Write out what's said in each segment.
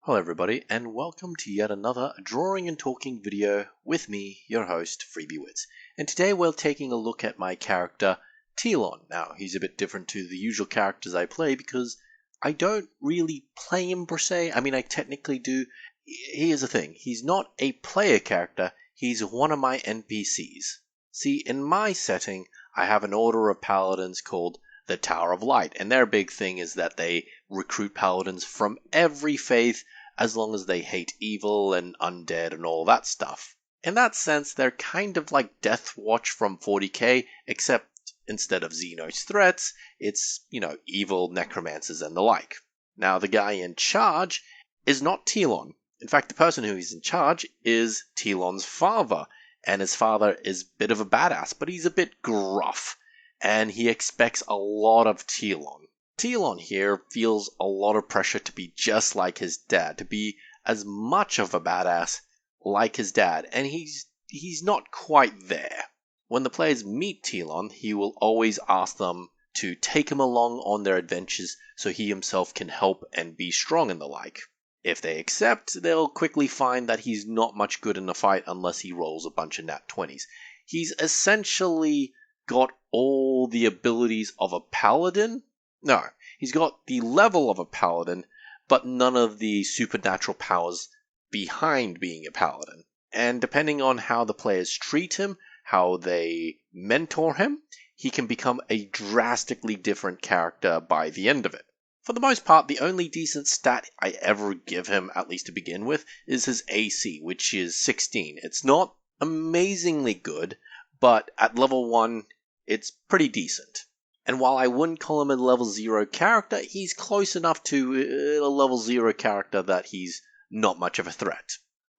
Hello everybody, and welcome to yet another drawing and talking video with me, your host, FreebieWits. And today we're taking a look at my character, Tielon. Now, he's a bit different to the usual characters I play because I don't really play him per se. I mean, I technically do. Here's the thing, he's not a player character, he's one of my NPCs. See, in my setting, I have an order of paladins called the Tower of Light, and their big thing is that they recruit paladins from every faith as long as they hate evil and undead and all that stuff. In that sense, they're kind of like Death Watch from 40k, except instead of Xenos threats, it's, evil necromancers and the like. Now, the guy in charge is not Tielon. In fact, the person who is in charge is Tielon's father, and his father is a bit of a badass, but he's a bit gruff, and he expects a lot of Tielon. Tielon here feels a lot of pressure to be just like his dad, to be as much of a badass like his dad, and he's not quite there. When the players meet Tielon, he will always ask them to take him along on their adventures so he himself can help and be strong and the like. If they accept, they'll quickly find that he's not much good in a fight unless he rolls a bunch of nat 20s. He's essentially got all the abilities of a paladin. No, he's got the level of a paladin, but none of the supernatural powers behind being a paladin. And depending on how the players treat him, how they mentor him, he can become a drastically different character by the end of it. For the most part, the only decent stat I ever give him, at least to begin with, is his AC, which is 16. It's not amazingly good, but at level 1, it's pretty decent. And while I wouldn't call him a level 0 character, he's close enough to a level 0 character that he's not much of a threat.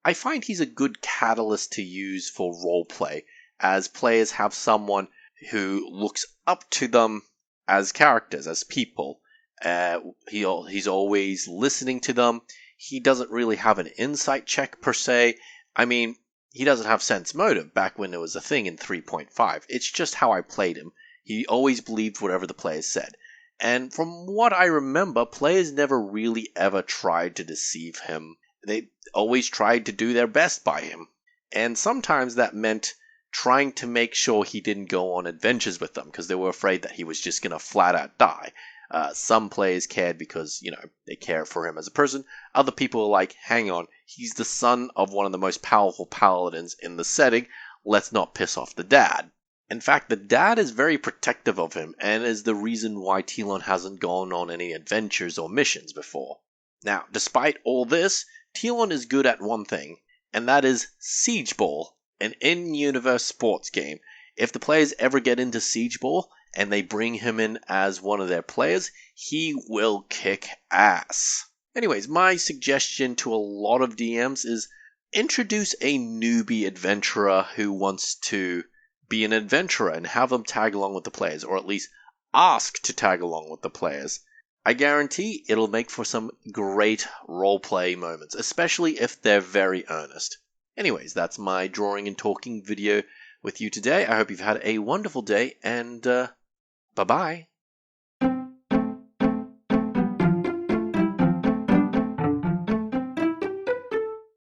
I find he's a good catalyst to use for roleplay, as players have someone who looks up to them as characters, as people. He's always listening to them. He doesn't really have an insight check per se. I mean, he doesn't have sense motive back when it was a thing in 3.5. It's just how I played him. He always believed whatever the players said. And from what I remember, players never really ever tried to deceive him. They always tried to do their best by him. And sometimes that meant trying to make sure he didn't go on adventures with them because they were afraid that he was just going to flat out die. Some players cared because, they care for him as a person. Other people are like, hang on, he's the son of one of the most powerful paladins in the setting. Let's not piss off the dad. In fact, the dad is very protective of him and is the reason why Tielon hasn't gone on any adventures or missions before. Now, despite all this, Tielon is good at one thing, and that is Siege Ball, an in-universe sports game. If the players ever get into Siege Ball, and they bring him in as one of their players, he will kick ass. Anyways, my suggestion to a lot of DMs is introduce a newbie adventurer who wants to be an adventurer and have them tag along with the players, or at least ask to tag along with the players. I guarantee it'll make for some great roleplay moments, especially if they're very earnest. Anyways, that's my drawing and talking video with you today. I hope you've had a wonderful day, and bye-bye.